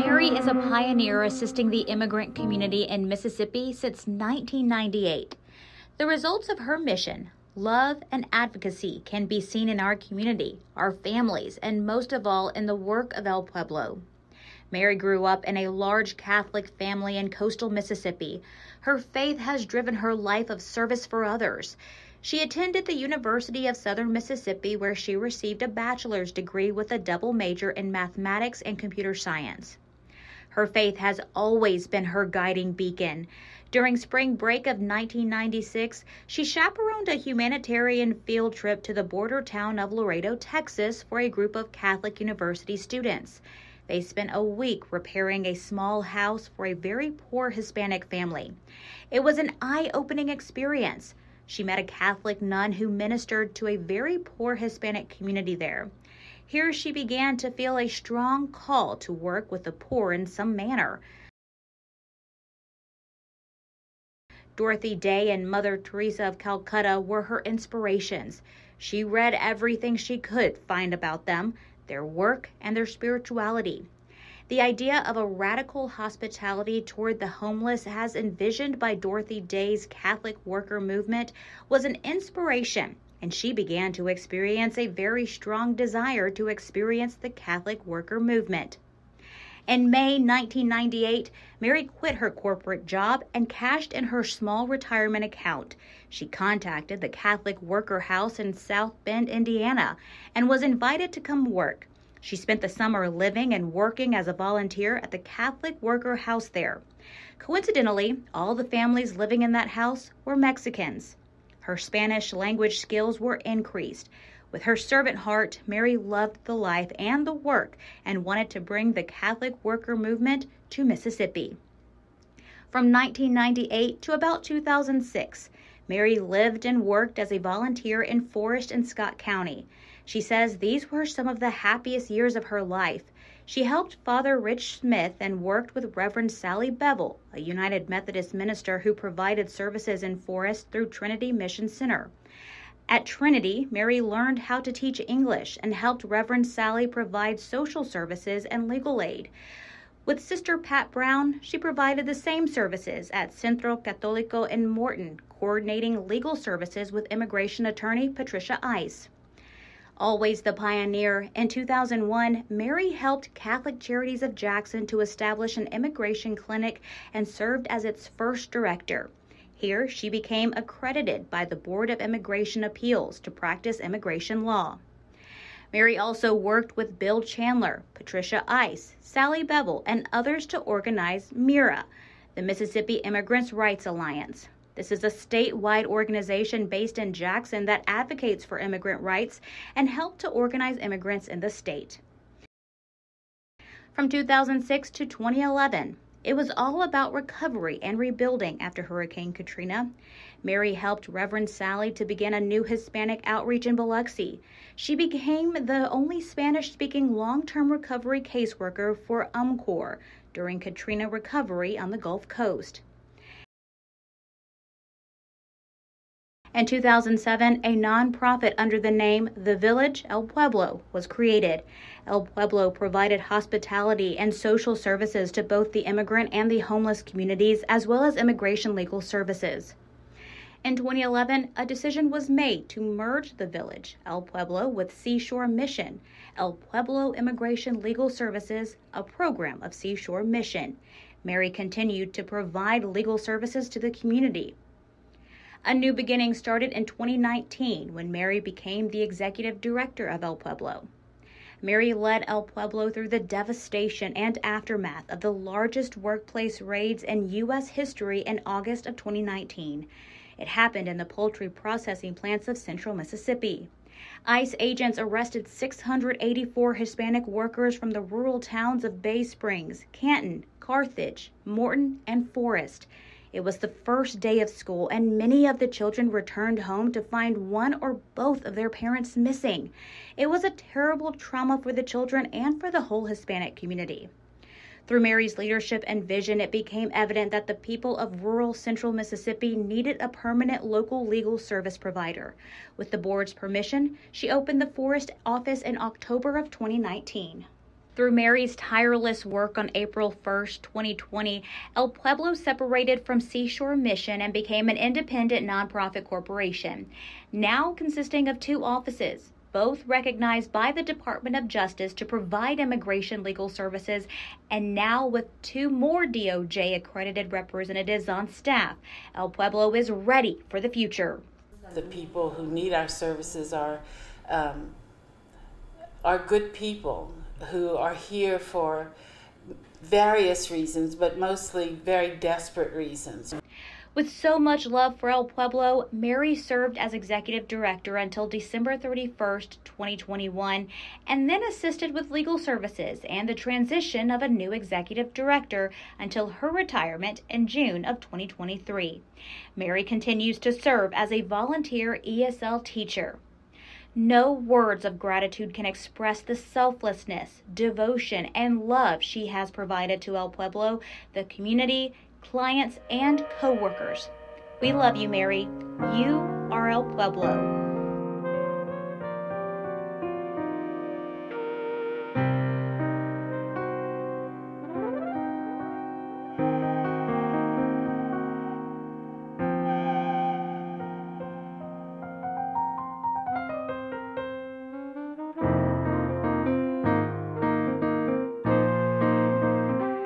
Mary is a pioneer assisting the immigrant community in Mississippi since 1998. The results of her mission, love and advocacy, can be seen in our community, our families, and most of all in the work of El Pueblo. Mary grew up in a large Catholic family in coastal Mississippi. Her faith has driven her life of service for others. She attended the University of Southern Mississippi, where she received a bachelor's degree with a double major in mathematics and computer science. Her faith has always been her guiding beacon. During spring break of 1996, she chaperoned a humanitarian field trip to the border town of Laredo, Texas, for a group of Catholic University students. They spent a week repairing a small house for a very poor Hispanic family. It was an eye-opening experience. She met a Catholic nun who ministered to a very poor Hispanic community there. Here she began to feel a strong call to work with the poor in some manner. Dorothy Day and Mother Teresa of Calcutta were her inspirations. She read everything she could find about them, their work, and their spirituality. The idea of a radical hospitality toward the homeless, as envisioned by Dorothy Day's Catholic worker movement, was an inspiration, and she began to experience a very strong desire to experience the Catholic worker movement. In May 1998, Mary quit her corporate job and cashed in her small retirement account. She contacted the Catholic Worker House in South Bend, Indiana, and was invited to come work. She spent the summer living and working as a volunteer at the Catholic Worker House there. Coincidentally, all the families living in that house were Mexicans. Her Spanish language skills were increased. With her servant heart, Mary loved the life and the work and wanted to bring the Catholic worker movement to Mississippi. From 1998 to about 2006, Mary lived and worked as a volunteer in Forest and Scott County. She says these were some of the happiest years of her life. She helped Father Rich Smith and worked with Reverend Sally Bevel, a United Methodist minister who provided services in Forest through Trinity Mission Center. At Trinity, Mary learned how to teach English and helped Reverend Sally provide social services and legal aid. With Sister Pat Brown, she provided the same services at Centro Católico in Morton, coordinating legal services with immigration attorney Patricia Ice. Always the pioneer, in 2001, Mary helped Catholic Charities of Jackson to establish an immigration clinic and served as its first director. Here, she became accredited by the Board of Immigration Appeals to practice immigration law. Mary also worked with Bill Chandler, Patricia Ice, Sally Bevel, and others to organize MIRA, the Mississippi Immigrants' Rights Alliance. This is a statewide organization based in Jackson that advocates for immigrant rights and helps to organize immigrants in the state. From 2006 to 2011, it was all about recovery and rebuilding after Hurricane Katrina. Mary helped Reverend Sally to begin a new Hispanic outreach in Biloxi. She became the only Spanish-speaking long-term recovery caseworker for UMCOR during Katrina recovery on the Gulf Coast. In 2007, a nonprofit under the name The Village El Pueblo was created. El Pueblo provided hospitality and social services to both the immigrant and the homeless communities, as well as immigration legal services. In 2011, a decision was made to merge the Village El Pueblo with Seashore Mission, El Pueblo Immigration Legal Services, a program of Seashore Mission. Mary continued to provide legal services to the community. A new beginning started in 2019 when Mary became the executive director of El Pueblo. Mary led El Pueblo through the devastation and aftermath of the largest workplace raids in U.S. history in August of 2019. It happened in the poultry processing plants of central Mississippi. ICE agents arrested 684 Hispanic workers from the rural towns of Bay Springs, Canton, Carthage, Morton, and Forest. It was the first day of school, and many of the children returned home to find one or both of their parents missing. It was a terrible trauma for the children and for the whole Hispanic community. Through Mary's leadership and vision, it became evident that the people of rural central Mississippi needed a permanent local legal service provider. With the board's permission, she opened the Forest office in October of 2019. Through Mary's tireless work on April 1st, 2020, El Pueblo separated from Seashore Mission and became an independent nonprofit corporation, now consisting of 2 offices, both recognized by the Department of Justice to provide immigration legal services, and now with 2 more DOJ-accredited representatives on staff. El Pueblo is ready for the future. The people who need our services are good people who are here for various reasons, but mostly very desperate reasons. With so much love for El Pueblo, Mary served as executive director until December 31st, 2021, and then assisted with legal services and the transition of a new executive director until her retirement in June of 2023. Mary continues to serve as a volunteer ESL teacher. No words of gratitude can express the selflessness, devotion, and love she has provided to El Pueblo, the community, clients, and co-workers. We love you, Mary. You are El Pueblo.